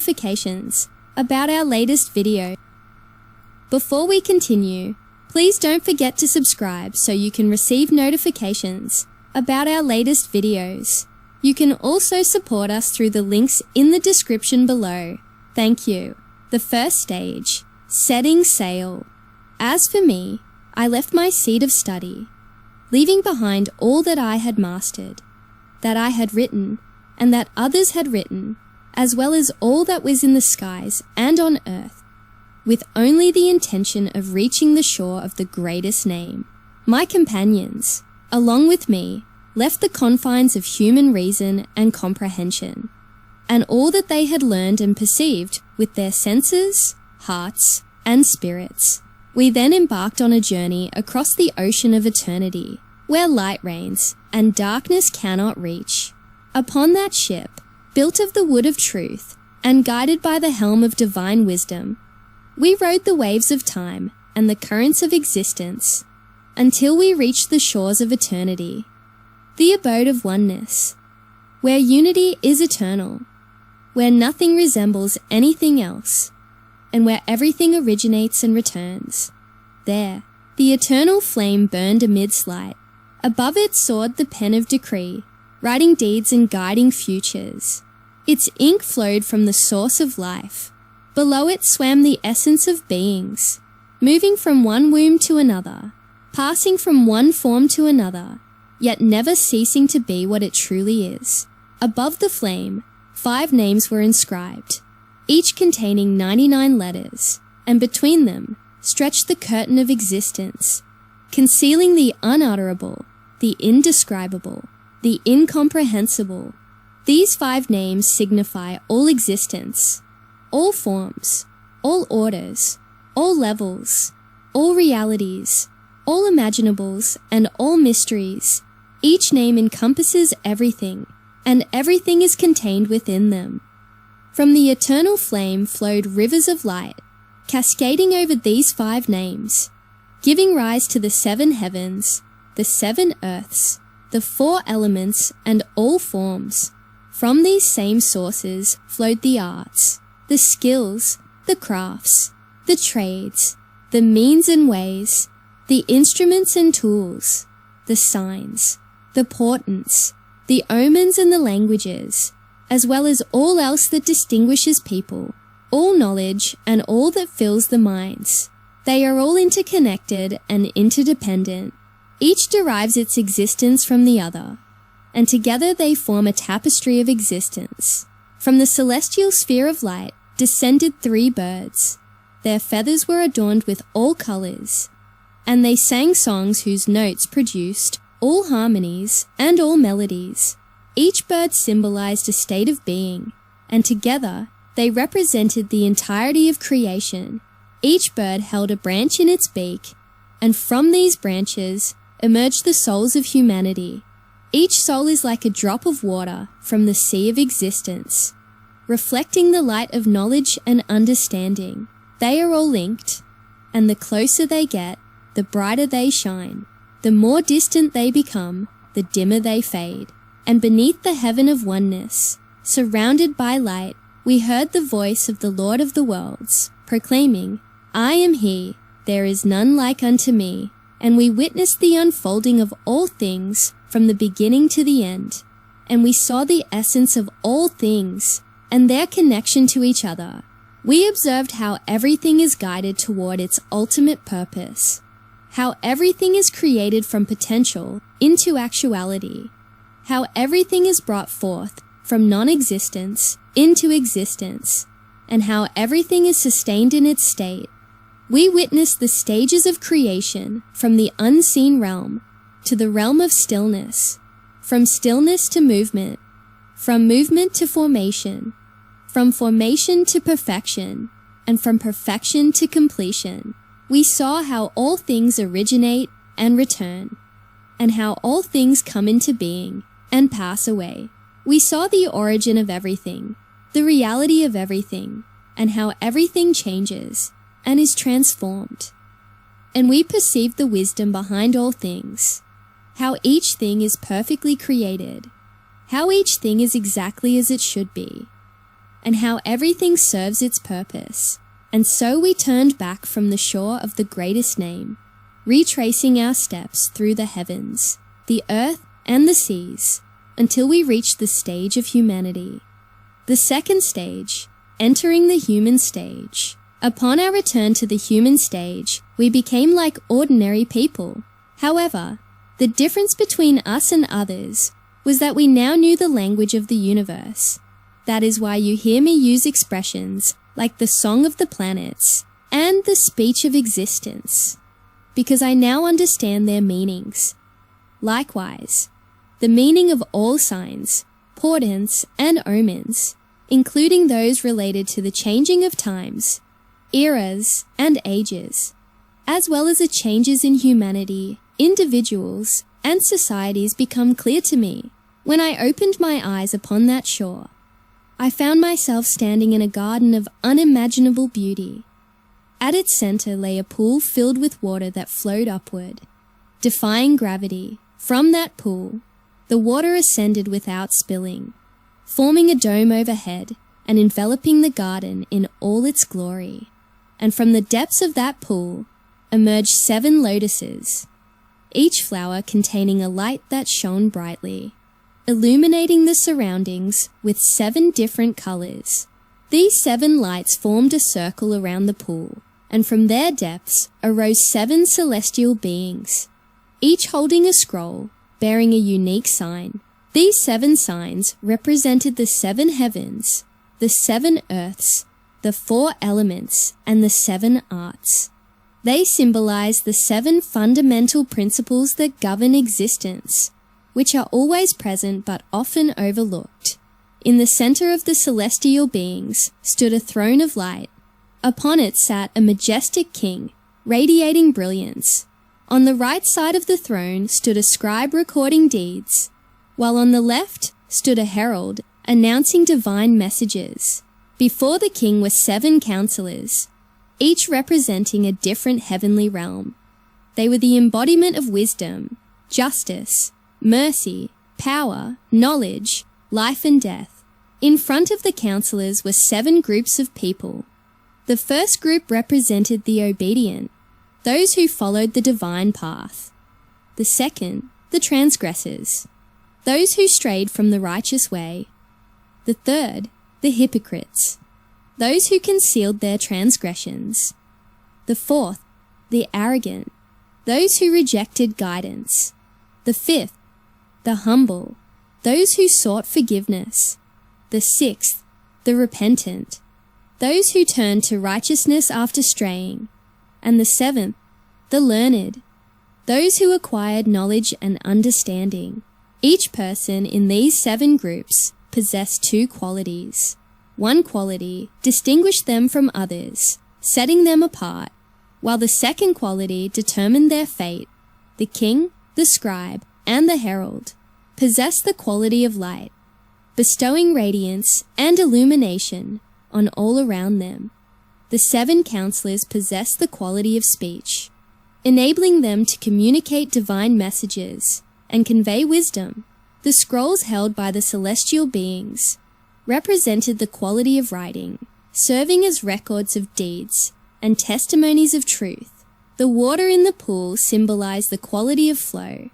notifications about our latest video. Before we continue, please don't forget to subscribe so you can receive notifications about our latest videos. You can also support us through the links in the description below. Thank you. The first stage, setting sail. As for me, I left my seat of study, leaving behind all that I had mastered, that I had written, and that others had written, as well as all that was in the skies and on earth, with only the intention of reaching the shore of the greatest name. My companions, along with me, left the confines of human reason and comprehension, and all that they had learned and perceived with their senses, hearts, and spirits. We then embarked on a journey across the ocean of eternity, where light reigns and darkness cannot reach. Upon that ship, built of the wood of truth, and guided by the helm of divine wisdom, we rode the waves of time and the currents of existence until we reached the shores of eternity, the abode of oneness, where unity is eternal, where nothing resembles anything else, and where everything originates and returns. There, the eternal flame burned amidst light. Above it soared the pen of decree, writing deeds and guiding futures. Its ink flowed from the source of life. Below it swam the essence of beings, moving from one womb to another, passing from one form to another, yet never ceasing to be what it truly is. Above the flame, 5 names were inscribed, each containing 99 letters, and between them stretched the curtain of existence, concealing the unutterable, the indescribable, the incomprehensible. These 5 names signify all existence, all forms, all orders, all levels, all realities, all imaginables, and all mysteries. Each name encompasses everything, and everything is contained within them. From the eternal flame flowed rivers of light, cascading over these 5 names, giving rise to the 7 heavens, the 7 earths, the 4 elements, and all forms. From these same sources flowed the arts, the skills, the crafts, the trades, the means and ways, the instruments and tools, the signs, the portents, the omens and the languages, as well as all else that distinguishes people, all knowledge and all that fills the minds. They are all interconnected and interdependent. Each derives its existence from the other, and together they form a tapestry of existence. From the celestial sphere of light descended 3 birds. Their feathers were adorned with all colors, and they sang songs whose notes produced all harmonies and all melodies. Each bird symbolized a state of being, and together they represented the entirety of creation. Each bird held a branch in its beak, and from these branches emerged the souls of humanity. Each soul is like a drop of water from the sea of existence, reflecting the light of knowledge and understanding. They are all linked, and the closer they get, the brighter they shine. The more distant they become, the dimmer they fade. And beneath the heaven of oneness, surrounded by light, we heard the voice of the Lord of the worlds, proclaiming, "I am He, there is none like unto me." And we witnessed the unfolding of all things from the beginning to the end. And we saw the essence of all things and their connection to each other. We observed how everything is guided toward its ultimate purpose, how everything is created from potential into actuality, how everything is brought forth from non-existence into existence, and how everything is sustained in its state. We witnessed the stages of creation from the unseen realm to the realm of stillness, from stillness to movement, from movement to formation, from formation to perfection, and from perfection to completion. We saw how all things originate and return, and how all things come into being and pass away. We saw the origin of everything, the reality of everything, and how everything changes and is transformed. And we perceived the wisdom behind all things, how each thing is perfectly created, how each thing is exactly as it should be, and how everything serves its purpose. And so we turned back from the shore of the greatest name, retracing our steps through the heavens, the earth, and the seas, until we reached the stage of humanity. The second stage, entering the human stage. Upon our return to the human stage, we became like ordinary people. However, the difference between us and others was that we now knew the language of the universe. That is why you hear me use expressions like the song of the planets and the speech of existence, because I now understand their meanings. Likewise, the meaning of all signs, portents, and omens, including those related to the changing of times, eras, and ages, as well as the changes in humanity, individuals, and societies become clear to me. When I opened my eyes upon that shore, I found myself standing in a garden of unimaginable beauty. At its center lay a pool filled with water that flowed upward. Defying gravity, from that pool, the water ascended without spilling, forming a dome overhead and enveloping the garden in all its glory. And from the depths of that pool emerged 7 lotuses, each flower containing a light that shone brightly, illuminating the surroundings with 7 different colors. These 7 lights formed a circle around the pool, and from their depths arose 7 celestial beings, each holding a scroll bearing a unique sign. These 7 signs represented the 7 heavens, the 7 earths, the 4 elements, and the 7 arts. They symbolize the 7 fundamental principles that govern existence, which are always present but often overlooked. In the center of the celestial beings stood a throne of light. Upon it sat a majestic king, radiating brilliance. On the right side of the throne stood a scribe recording deeds, while on the left stood a herald announcing divine messages. Before the king were 7 counselors, each representing a different heavenly realm. They were the embodiment of wisdom, justice, mercy, power, knowledge, life and death. In front of the counselors were 7 groups of people. The first group represented the obedient, those who followed the divine path. The second, the transgressors, those who strayed from the righteous way. The third, the hypocrites, those who concealed their transgressions. The fourth, the arrogant, those who rejected guidance. The fifth, the humble, those who sought forgiveness. The sixth, the repentant, those who turned to righteousness after straying. And the seventh, the learned, those who acquired knowledge and understanding. Each person in these 7 groups possessed 2 qualities. One quality distinguished them from others, setting them apart, while the second quality determined their fate. The king, the scribe, and the herald possessed the quality of light, bestowing radiance and illumination on all around them. The 7 counselors possessed the quality of speech, enabling them to communicate divine messages and convey wisdom. The scrolls held by the celestial beings represented the quality of writing, serving as records of deeds and testimonies of truth. The water in the pool symbolized the quality of flow,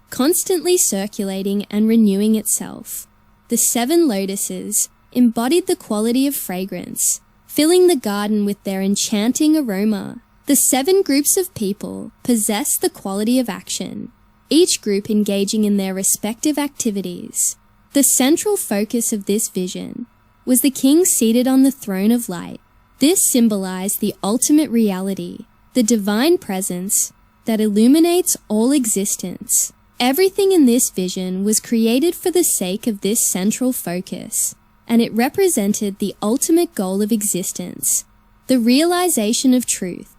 constantly circulating and renewing itself. The 7 lotuses embodied the quality of fragrance, filling the garden with their enchanting aroma. The 7 groups of people possessed the quality of action, each group engaging in their respective activities. The central focus of this vision was the king seated on the throne of light. This symbolized the ultimate reality, the divine presence that illuminates all existence. Everything in this vision was created for the sake of this central focus, and it represented the ultimate goal of existence, the realization of truth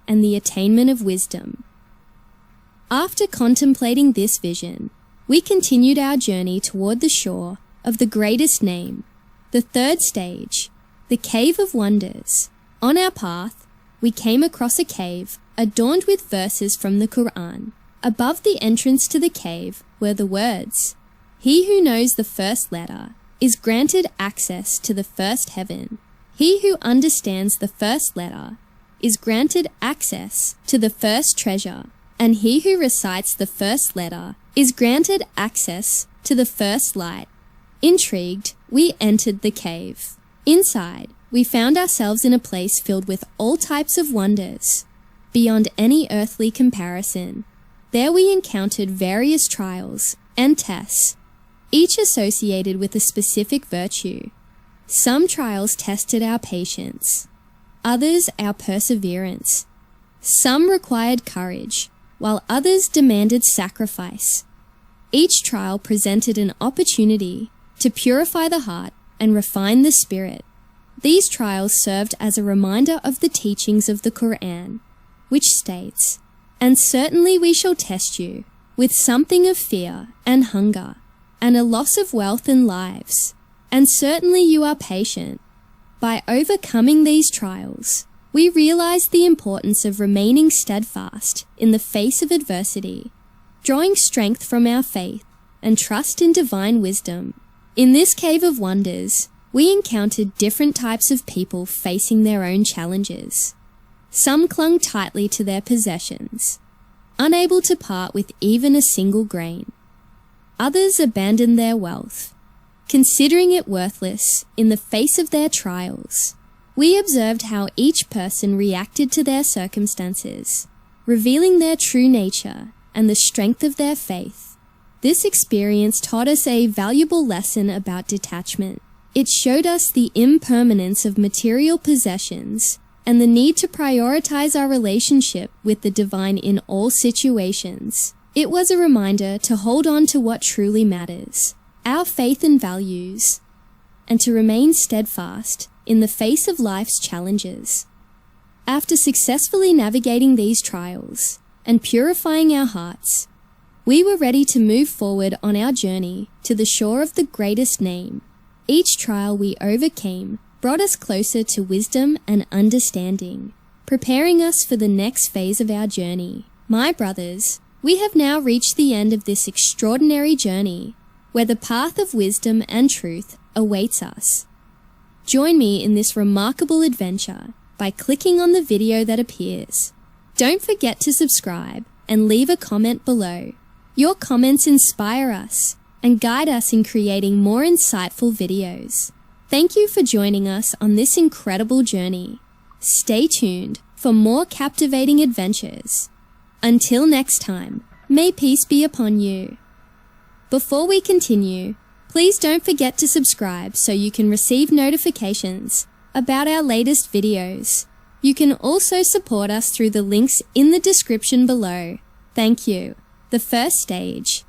and the attainment of wisdom. After contemplating this vision, we continued our journey toward the shore of the greatest name, the third stage, the Cave of Wonders. On our path, we came across a cave adorned with verses from the Quran. Above the entrance to the cave were the words, "He who knows the first letter is granted access to the first heaven. He who understands the first letter is granted access to the first treasure, and he who recites the first letter is granted access to the first light. Intrigued, we entered the cave. Inside, we found ourselves in a place filled with all types of wonders, beyond any earthly comparison. There we encountered various trials and tests, each associated with a specific virtue. Some trials tested our patience, others our perseverance. Some required courage, while others demanded sacrifice. Each trial presented an opportunity to purify the heart and refine the spirit. These trials served as a reminder of the teachings of the Quran, which states, "And certainly we shall test you with something of fear and hunger, and a loss of wealth and lives, and certainly you are patient." By overcoming these trials, we realize the importance of remaining steadfast in the face of adversity, drawing strength from our faith and trust in divine wisdom. In this cave of wonders, we encountered different types of people facing their own challenges. Some clung tightly to their possessions, unable to part with even a single grain. Others abandoned their wealth, considering it worthless in the face of their trials. We observed how each person reacted to their circumstances, revealing their true nature and the strength of their faith. This experience taught us a valuable lesson about detachment. It showed us the impermanence of material possessions and the need to prioritize our relationship with the divine in all situations. It was a reminder to hold on to what truly matters, our faith and values, and to remain steadfast in the face of life's challenges. After successfully navigating these trials and purifying our hearts, we were ready to move forward on our journey to the shore of the greatest name. Each trial we overcame brought us closer to wisdom and understanding, preparing us for the next phase of our journey. My brothers, we have now reached the end of this extraordinary journey, where the path of wisdom and truth awaits us. Join me in this remarkable adventure by clicking on the video that appears. Don't forget to subscribe and leave a comment below. Your comments inspire us and guide us in creating more insightful videos. Thank you for joining us on this incredible journey. Stay tuned for more captivating adventures. Until next time, may peace be upon you. Before we continue, please don't forget to subscribe so you can receive notifications about our latest videos. You can also support us through the links in the description below. Thank you. The first stage.